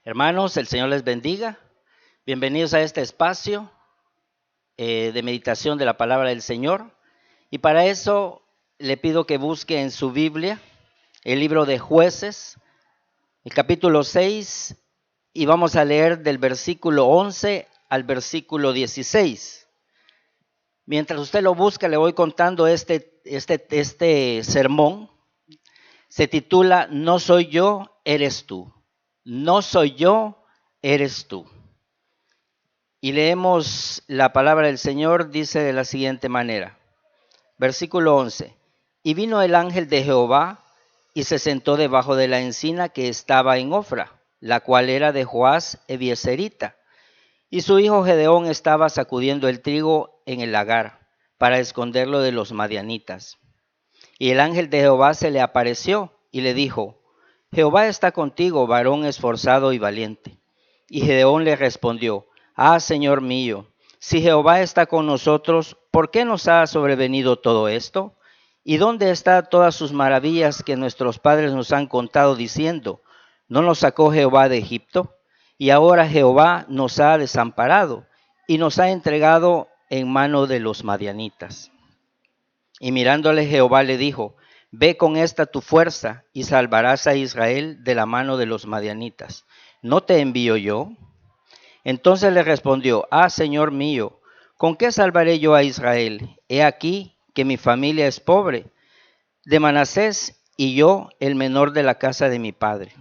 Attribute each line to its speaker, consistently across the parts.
Speaker 1: Hermanos, el Señor les bendiga. Bienvenidos a este espacio de meditación de la palabra del Señor. Y para eso le pido que busque en su Biblia el libro de Jueces, el capítulo 6, y vamos a leer del versículo 11 al versículo 16. Mientras usted lo busca, le voy contando este sermón. Se titula No soy yo, eres tú. No soy yo, eres tú. Y leemos la palabra del Señor, dice de la siguiente manera. Versículo 11. Y vino el ángel de Jehová y se sentó debajo de la encina que estaba en Ofra, la cual era de Joás Ebieserita. Y su hijo Gedeón estaba sacudiendo el trigo en el lagar para esconderlo de los madianitas. Y el ángel de Jehová se le apareció y le dijo: Jehová está contigo, varón esforzado y valiente. Y Gedeón le respondió: Señor mío, si Jehová está con nosotros, ¿por qué nos ha sobrevenido todo esto? ¿Y dónde están todas sus maravillas que nuestros padres nos han contado diciendo: ¿No nos sacó Jehová de Egipto? Y ahora Jehová nos ha desamparado y nos ha entregado en mano de los madianitas. Y mirándole Jehová le dijo: Ve con esta tu fuerza y salvarás a Israel de la mano de los madianitas. ¿No te envío yo? Entonces le respondió: Señor mío, ¿con qué salvaré yo a Israel? He aquí que mi familia es pobre de Manasés y yo el menor de la casa de mi padre.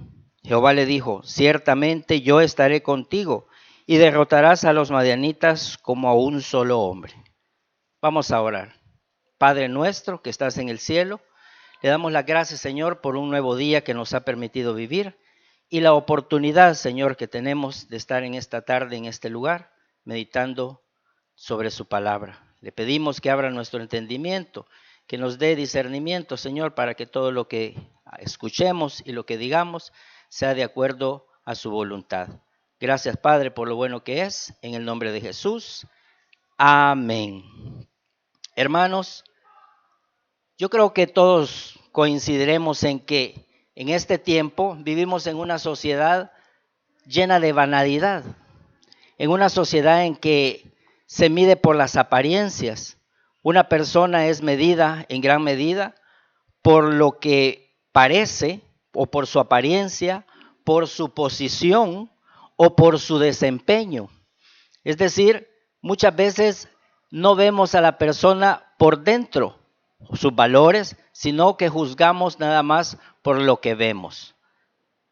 Speaker 1: Jehová le dijo: Ciertamente yo estaré contigo y derrotarás a los madianitas como a un solo hombre. Vamos a orar. Padre nuestro que estás en el cielo, le damos las gracias, Señor, por un nuevo día que nos ha permitido vivir y la oportunidad, Señor, que tenemos de estar en esta tarde, en este lugar, meditando sobre su palabra. Le pedimos que abra nuestro entendimiento, que nos dé discernimiento, Señor, para que todo lo que escuchemos y lo que digamos sea de acuerdo a su voluntad. Gracias, Padre, por lo bueno que es. En el nombre de Jesús. Amén. Hermanos, yo creo que todos coincidiremos en que en este tiempo vivimos en una sociedad llena de banalidad, en una sociedad en que se mide por las apariencias. Una persona es medida en gran medida por lo que parece o por su apariencia, por su posición o por su desempeño. Es decir, muchas veces no vemos a la persona por dentro, sus valores, sino que juzgamos nada más por lo que vemos.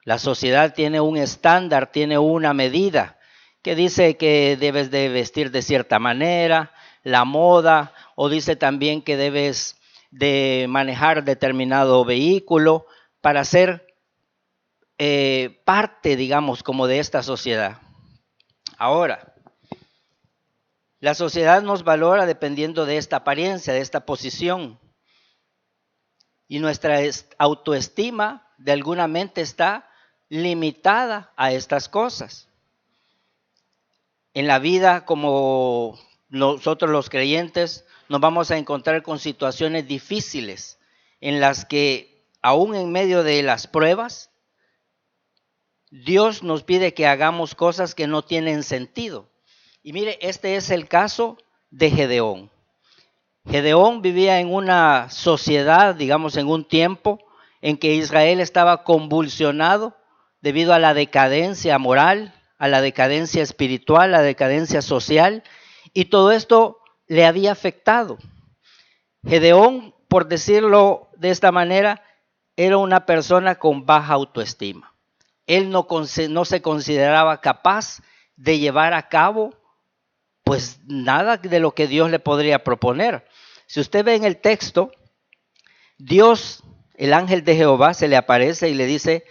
Speaker 1: La sociedad tiene un estándar, tiene una medida que dice que debes de vestir de cierta manera, la moda, o dice también que debes de manejar determinado vehículo para ser parte, digamos, como de esta sociedad. Ahora, la sociedad nos valora dependiendo de esta apariencia, de esta posición. Y nuestra autoestima de alguna mente está limitada a estas cosas. En la vida, como nosotros los creyentes, nos vamos a encontrar con situaciones difíciles en las que, aún en medio de las pruebas, Dios nos pide que hagamos cosas que no tienen sentido. Y mire, este es el caso de Gedeón. Gedeón vivía en una sociedad, digamos, en un tiempo en que Israel estaba convulsionado debido a la decadencia moral, a la decadencia espiritual, a la decadencia social, y todo esto le había afectado. Gedeón, por decirlo de esta manera, era una persona con baja autoestima. Él no se consideraba capaz de llevar a cabo pues nada de lo que Dios le podría proponer. Si usted ve en el texto, Dios, el ángel de Jehová, se le aparece y le dice,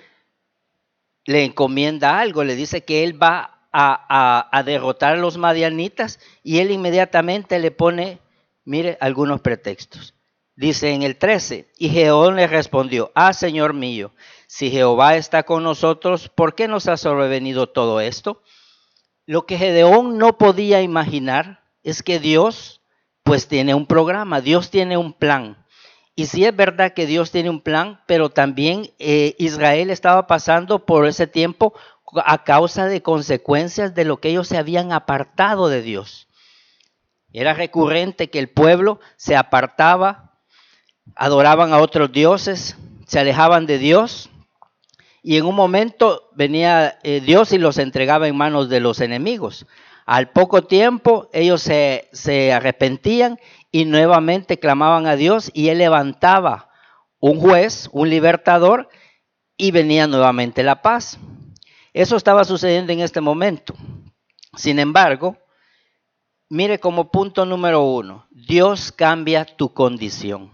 Speaker 1: le encomienda algo, le dice que él va a derrotar a los madianitas, y él inmediatamente le pone, mire, algunos pretextos. Dice en el 13, y Gedeón le respondió: Señor mío, si Jehová está con nosotros, ¿por qué nos ha sobrevenido todo esto? Lo que Gedeón no podía imaginar es que Dios pues tiene un programa, Dios tiene un plan. Y sí es verdad que Dios tiene un plan, pero también Israel estaba pasando por ese tiempo a causa de consecuencias de lo que ellos se habían apartado de Dios. Era recurrente que el pueblo se apartaba, adoraban a otros dioses, se alejaban de Dios, y en un momento venía Dios y los entregaba en manos de los enemigos. Al poco tiempo ellos se arrepentían y nuevamente clamaban a Dios, y Él levantaba un juez, un libertador, y venía nuevamente la paz. Eso estaba sucediendo en este momento. Sin embargo, mire como punto número 1, Dios cambia tu condición.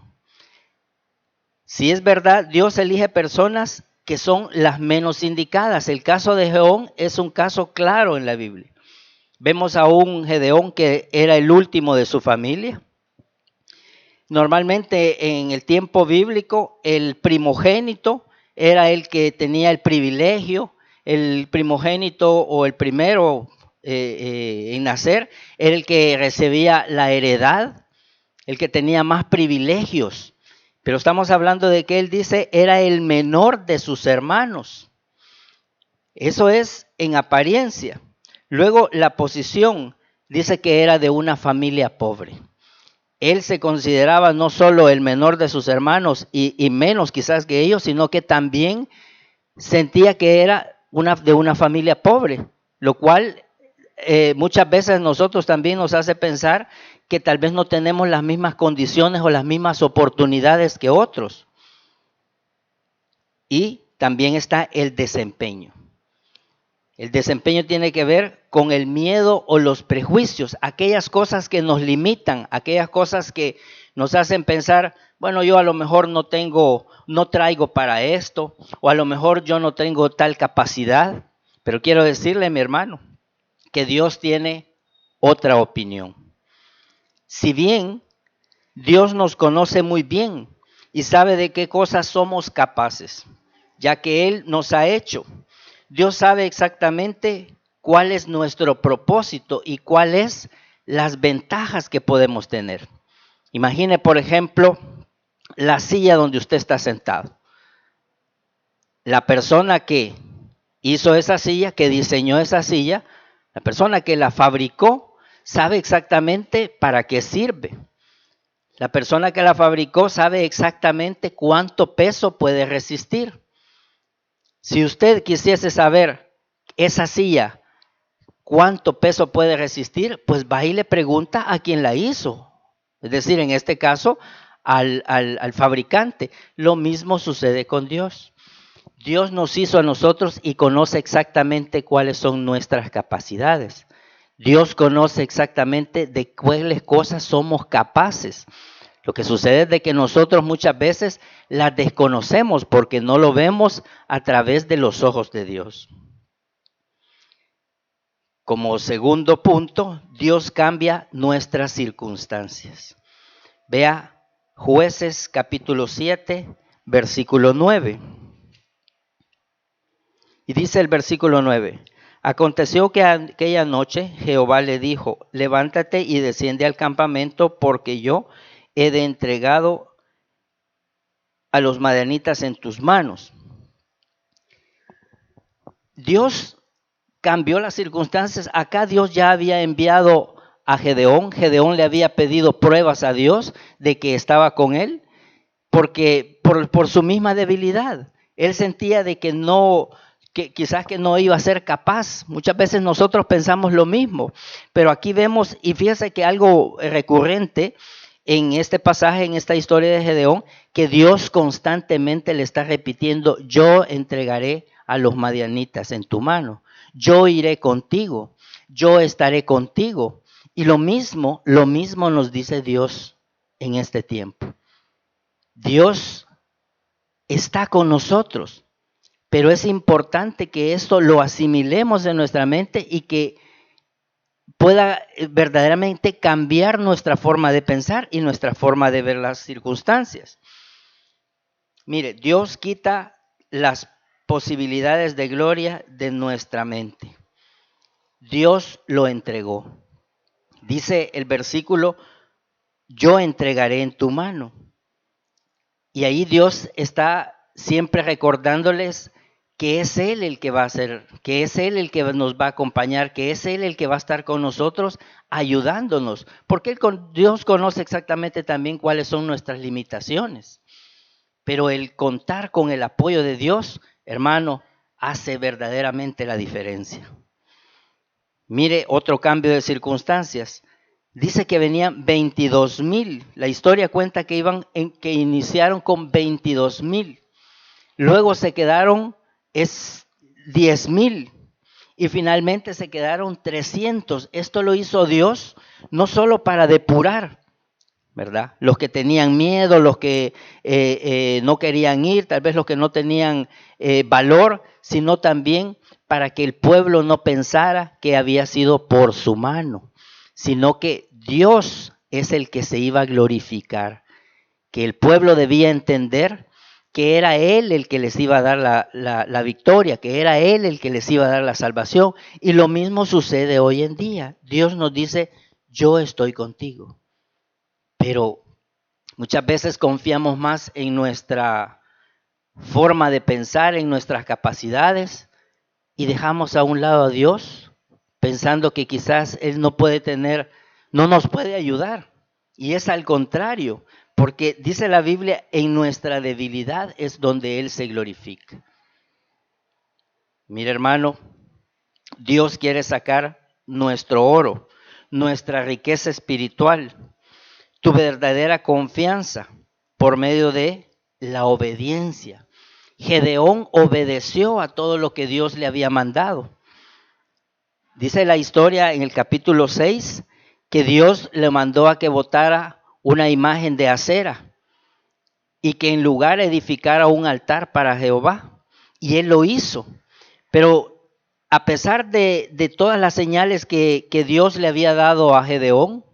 Speaker 1: Si es verdad, Dios elige personas que son las menos indicadas. El caso de Gedeón es un caso claro en la Biblia. Vemos a un Gedeón que era el último de su familia. Normalmente en el tiempo bíblico el primogénito era el que tenía el privilegio. El primogénito o el primero en nacer era el que recibía la heredad, el que tenía más privilegios. Pero estamos hablando de que él dice era el menor de sus hermanos. Eso es en apariencia. Luego la posición dice que era de una familia pobre. Él se consideraba no solo el menor de sus hermanos y menos quizás que ellos, sino que también sentía que era de una familia pobre, lo cual muchas veces nosotros también nos hace pensar que tal vez no tenemos las mismas condiciones o las mismas oportunidades que otros. Y también está el desempeño. El desempeño tiene que ver con el miedo o los prejuicios, aquellas cosas que nos limitan, aquellas cosas que nos hacen pensar, bueno, yo a lo mejor no traigo para esto, o a lo mejor yo no tengo tal capacidad. Pero quiero decirle, mi hermano, que Dios tiene otra opinión. Si bien Dios nos conoce muy bien y sabe de qué cosas somos capaces, ya que Él nos ha hecho, Dios sabe exactamente cuál es nuestro propósito y cuáles las ventajas que podemos tener. Imagine, por ejemplo, la silla donde usted está sentado. La persona que hizo esa silla, que diseñó esa silla, la persona que la fabricó, sabe exactamente para qué sirve. La persona que la fabricó sabe exactamente cuánto peso puede resistir. Si usted quisiese saber esa silla, cuánto peso puede resistir, pues va y le pregunta a quien la hizo. Es decir, en este caso, al fabricante. Lo mismo sucede con Dios. Dios nos hizo a nosotros y conoce exactamente cuáles son nuestras capacidades. Dios conoce exactamente de cuáles cosas somos capaces. Lo que sucede es de que nosotros muchas veces las desconocemos porque no lo vemos a través de los ojos de Dios. Como segundo punto, Dios cambia nuestras circunstancias. Vea Jueces capítulo 7, versículo 9. Y dice el versículo 9. Aconteció que aquella noche Jehová le dijo, levántate y desciende al campamento porque yo he de entregado a los madianitas en tus manos. Dios cambió las circunstancias. Acá Dios ya había enviado a Gedeón. Gedeón le había pedido pruebas a Dios de que estaba con él, porque por su misma debilidad. Él sentía de que quizás que no iba a ser capaz. Muchas veces nosotros pensamos lo mismo, pero aquí vemos, y fíjese que algo recurrente en este pasaje, en esta historia de Gedeón, que Dios constantemente le está repitiendo, yo entregaré a los madianitas en tu mano, yo iré contigo, yo estaré contigo. Y lo mismo nos dice Dios en este tiempo. Dios está con nosotros, pero es importante que esto lo asimilemos en nuestra mente y que pueda verdaderamente cambiar nuestra forma de pensar y nuestra forma de ver las circunstancias. Mire, Dios quita las posibilidades de gloria de nuestra mente. Dios lo entregó. Dice el versículo, yo entregaré en tu mano. Y ahí Dios está siempre recordándoles que es Él el que va a hacer, que es Él el que nos va a acompañar, que es Él el que va a estar con nosotros ayudándonos, porque Dios conoce exactamente también cuáles son nuestras limitaciones. Pero el contar con el apoyo de Dios, hermano, hace verdaderamente la diferencia. Mire otro cambio de circunstancias. Dice que venían 22,000. La historia cuenta que que iniciaron con 22,000. Luego se quedaron 10,000 y finalmente se quedaron 300. Esto lo hizo Dios no solo para depurar, ¿verdad? Los que tenían miedo, los que no querían ir, tal vez los que no tenían valor, sino también para que el pueblo no pensara que había sido por su mano, sino que Dios es el que se iba a glorificar, que el pueblo debía entender que era Él el que les iba a dar la victoria, que era Él el que les iba a dar la salvación. Y lo mismo sucede hoy en día. Dios nos dice, yo estoy contigo. Pero muchas veces confiamos más en nuestra forma de pensar, en nuestras capacidades, y dejamos a un lado a Dios, pensando que quizás Él no nos puede ayudar. Y es al contrario, porque dice la Biblia, en nuestra debilidad es donde Él se glorifica. Mira, hermano, Dios quiere sacar nuestro oro, nuestra riqueza espiritual, tu verdadera confianza por medio de la obediencia. Gedeón obedeció a todo lo que Dios le había mandado. Dice la historia en el capítulo 6 que Dios le mandó a que botara una imagen de acera y que en lugar edificara un altar para Jehová. Y él lo hizo. Pero a pesar de todas las señales que Dios le había dado a Gedeón,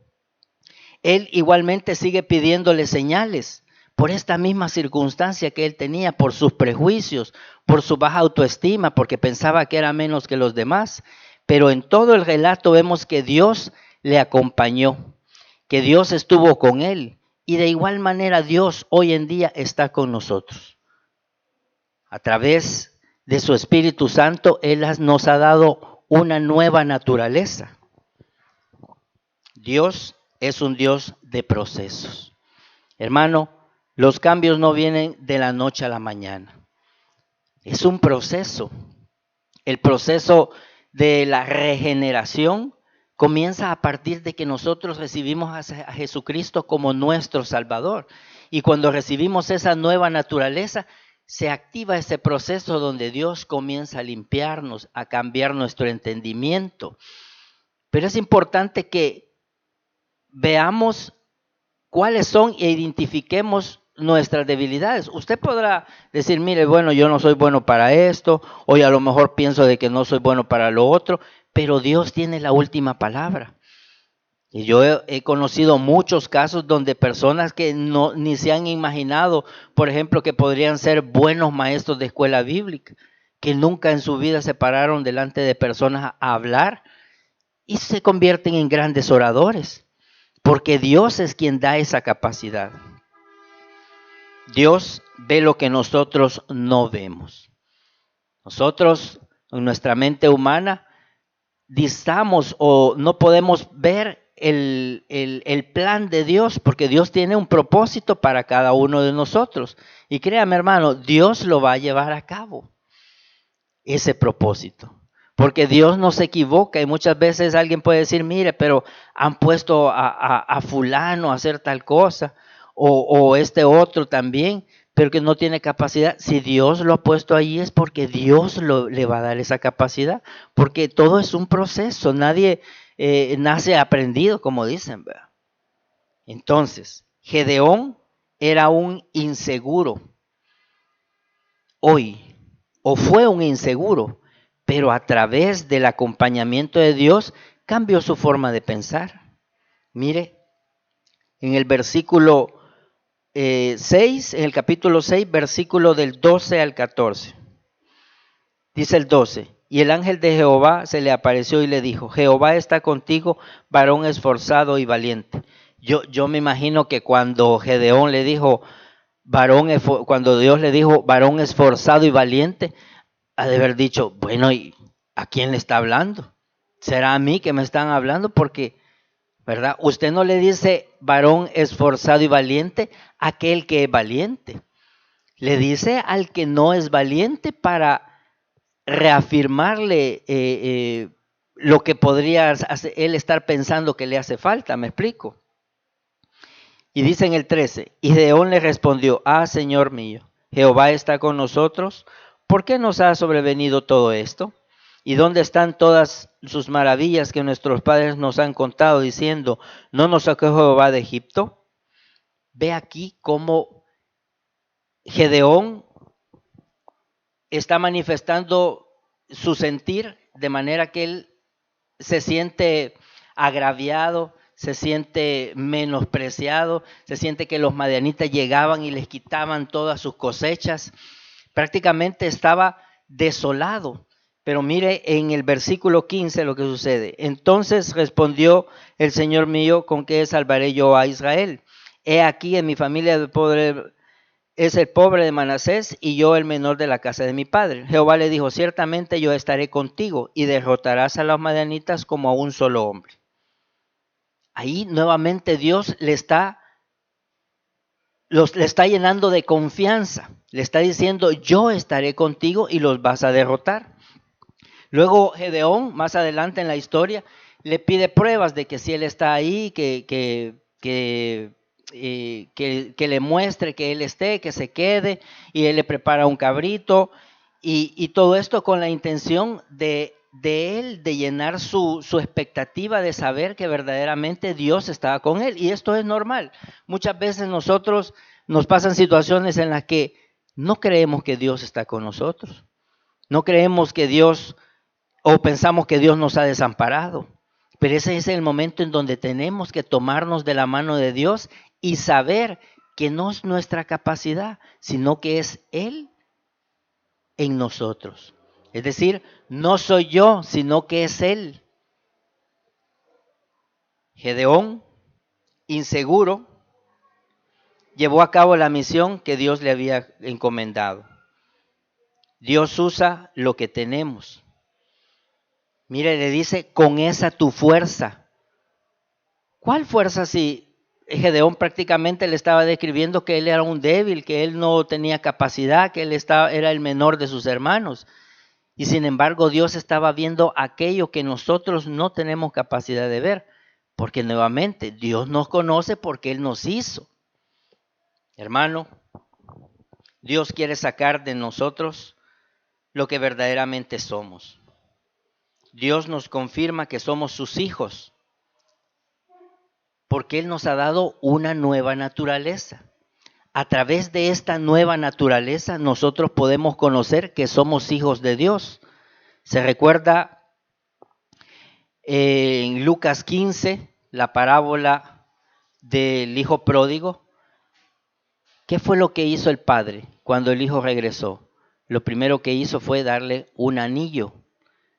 Speaker 1: él igualmente sigue pidiéndole señales por esta misma circunstancia que él tenía, por sus prejuicios, por su baja autoestima, porque pensaba que era menos que los demás. Pero en todo el relato vemos que Dios le acompañó, que Dios estuvo con él. Y de igual manera Dios hoy en día está con nosotros. A través de su Espíritu Santo, Él nos ha dado una nueva naturaleza. Dios es un Dios de procesos. Hermano, los cambios no vienen de la noche a la mañana. Es un proceso. El proceso de la regeneración comienza a partir de que nosotros recibimos a Jesucristo como nuestro Salvador. Y cuando recibimos esa nueva naturaleza, se activa ese proceso donde Dios comienza a limpiarnos, a cambiar nuestro entendimiento. Pero es importante que veamos cuáles son e identifiquemos nuestras debilidades. Usted podrá decir, mire, bueno, yo no soy bueno para esto, o a lo mejor pienso de que no soy bueno para lo otro, pero Dios tiene la última palabra. Y yo he conocido muchos casos donde personas que ni se han imaginado, por ejemplo, que podrían ser buenos maestros de escuela bíblica, que nunca en su vida se pararon delante de personas a hablar y se convierten en grandes oradores, porque Dios es quien da esa capacidad. Dios ve lo que nosotros no vemos. Nosotros, en nuestra mente humana, distamos o no podemos ver el plan de Dios, porque Dios tiene un propósito para cada uno de nosotros. Y créame, hermano, Dios lo va a llevar a cabo, ese propósito. Porque Dios no se equivoca y muchas veces alguien puede decir, mire, pero han puesto a fulano a hacer tal cosa o este otro también, pero que no tiene capacidad. Si Dios lo ha puesto ahí es porque Dios le va a dar esa capacidad, porque todo es un proceso, nadie nace aprendido, como dicen, ¿verdad? Entonces, Gedeón era un inseguro hoy, o fue un inseguro, pero a través del acompañamiento de Dios cambió su forma de pensar. Mire, en el versículo 6, en el capítulo 6, versículo del 12 al 14. Dice el 12, y el ángel de Jehová se le apareció y le dijo, Jehová está contigo, varón esforzado y valiente. Yo me imagino que cuando Gedeón le dijo, cuando Dios le dijo, varón esforzado y valiente, ha de haber dicho, bueno, ¿y a quién le está hablando? ¿Será a mí que me están hablando? Porque, ¿verdad? Usted no le dice varón esforzado y valiente a aquel que es valiente. Le dice al que no es valiente para reafirmarle lo que podría él estar pensando que le hace falta, ¿me explico? Y dice en el 13, y Gedeón le respondió, Señor mío, Jehová está con nosotros, ¿por qué nos ha sobrevenido todo esto? ¿Y dónde están todas sus maravillas que nuestros padres nos han contado diciendo, no nos sacó Jehová de Egipto? Ve aquí cómo Gedeón está manifestando su sentir de manera que él se siente agraviado, se siente menospreciado, se siente que los madianitas llegaban y les quitaban todas sus cosechas. Prácticamente estaba desolado. Pero mire en el versículo 15 lo que sucede. Entonces respondió el Señor mío, ¿con qué salvaré yo a Israel? He aquí en mi familia de pobre es el pobre de Manasés y yo el menor de la casa de mi padre. Jehová le dijo, ciertamente yo estaré contigo y derrotarás a los madianitas como a un solo hombre. Ahí nuevamente Dios le está llenando de confianza. Le está diciendo, yo estaré contigo y los vas a derrotar. Luego Gedeón, más adelante en la historia, le pide pruebas de que si él está ahí, que le muestre que él esté, que se quede, y él le prepara un cabrito, y todo esto con la intención de él, de llenar su expectativa de saber que verdaderamente Dios estaba con él, y esto es normal. Muchas veces nosotros nos pasan situaciones en las que no creemos que Dios está con nosotros, no creemos que Dios, o pensamos que Dios nos ha desamparado. Pero ese es el momento en donde tenemos que tomarnos de la mano de Dios y saber que no es nuestra capacidad, sino que es Él en nosotros. Es decir, no soy yo, sino que es Él. Gedeón, inseguro, llevó a cabo la misión que Dios le había encomendado. Dios usa lo que tenemos. Mire, le dice, con esa tu fuerza. ¿Cuál fuerza si Gedeón prácticamente le estaba describiendo que él era un débil, que él no tenía capacidad, que él era el menor de sus hermanos? Y sin embargo Dios estaba viendo aquello que nosotros no tenemos capacidad de ver, porque nuevamente Dios nos conoce porque Él nos hizo. Hermano, Dios quiere sacar de nosotros lo que verdaderamente somos. Dios nos confirma que somos sus hijos, porque Él nos ha dado una nueva naturaleza. A través de esta nueva naturaleza nosotros podemos conocer que somos hijos de Dios. Se recuerda en Lucas 15, la parábola del hijo pródigo. ¿Qué fue lo que hizo el padre cuando el hijo regresó? Lo primero que hizo fue darle un anillo.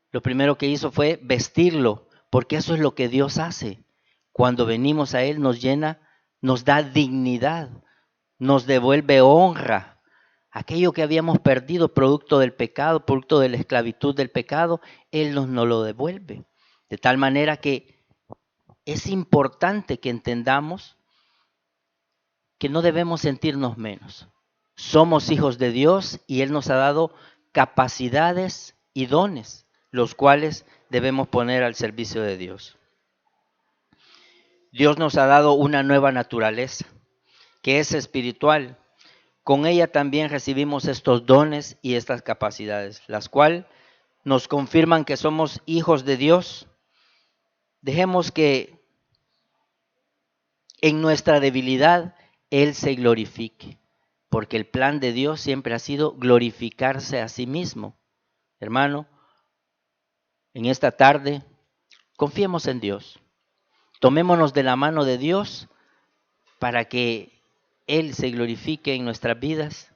Speaker 1: Lo primero que hizo fue vestirlo, porque eso es lo que Dios hace. Cuando venimos a Él nos llena, nos da dignidad, nos devuelve honra. Aquello que habíamos perdido producto del pecado, producto de la esclavitud del pecado, Él nos lo devuelve. De tal manera que es importante que entendamos que no debemos sentirnos menos. Somos hijos de Dios y Él nos ha dado capacidades y dones, los cuales debemos poner al servicio de Dios. Dios nos ha dado una nueva naturaleza, que es espiritual. Con ella también recibimos estos dones y estas capacidades, las cuales nos confirman que somos hijos de Dios. Dejemos que en nuestra debilidad Él se glorifique, porque el plan de Dios siempre ha sido glorificarse a sí mismo. Hermano, en esta tarde, confiemos en Dios. Tomémonos de la mano de Dios para que Él se glorifique en nuestras vidas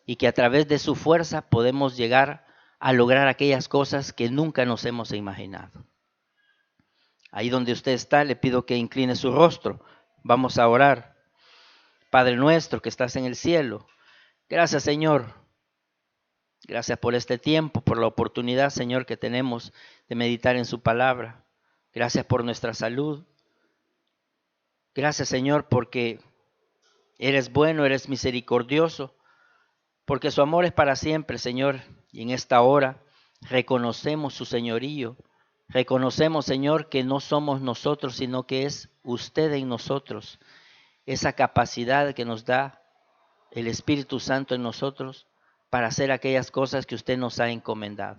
Speaker 1: y que a través de su fuerza podemos llegar a lograr aquellas cosas que nunca nos hemos imaginado. Ahí donde usted está, le pido que incline su rostro. Vamos a orar. Padre nuestro que estás en el cielo, gracias Señor. Gracias por este tiempo, por la oportunidad, Señor, que tenemos de meditar en su palabra. Gracias por nuestra salud. Gracias, Señor, porque eres bueno, eres misericordioso, porque su amor es para siempre, Señor. Y en esta hora reconocemos su señorío. Reconocemos, Señor, que no somos nosotros, sino que es usted en nosotros. Esa capacidad que nos da el Espíritu Santo en nosotros para hacer aquellas cosas que usted nos ha encomendado.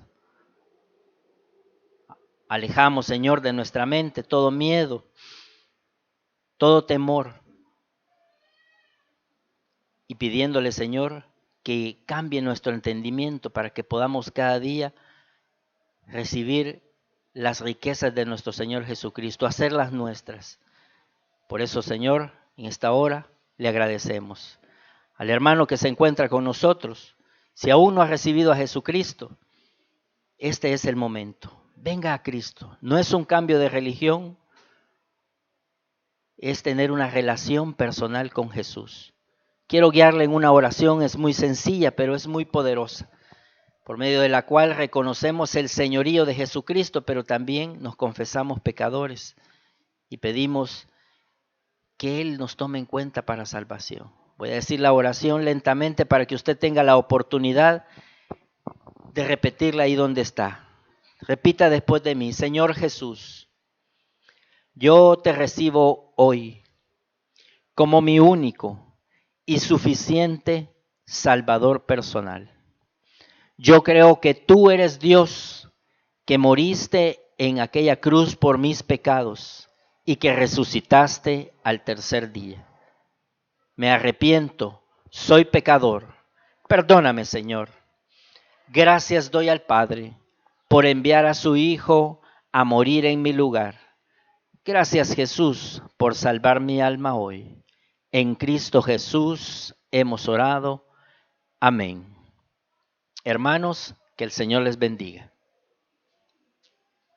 Speaker 1: Alejamos, Señor, de nuestra mente todo miedo, todo temor, y pidiéndole, Señor, que cambie nuestro entendimiento para que podamos cada día recibir las riquezas de nuestro Señor Jesucristo, hacerlas nuestras. Por eso, Señor, en esta hora le agradecemos. Al hermano que se encuentra con nosotros, si aún no ha recibido a Jesucristo, este es el momento. Venga a Cristo. No es un cambio de religión, es tener una relación personal con Jesús. Quiero guiarle en una oración, es muy sencilla, pero es muy poderosa, por medio de la cual reconocemos el señorío de Jesucristo, pero también nos confesamos pecadores y pedimos que Él nos tome en cuenta para salvación. Voy a decir la oración lentamente para que usted tenga la oportunidad de repetirla ahí donde está. Repita después de mí: Señor Jesús, yo te recibo hoy como mi único y suficiente Salvador personal. Yo creo que tú eres Dios, que moriste en aquella cruz por mis pecados y que resucitaste al tercer día. Me arrepiento, soy pecador. Perdóname, Señor. Gracias doy al Padre por enviar a su Hijo a morir en mi lugar. Gracias, Jesús, por salvar mi alma hoy. En Cristo Jesús hemos orado. Amén. Hermanos, que el Señor les bendiga.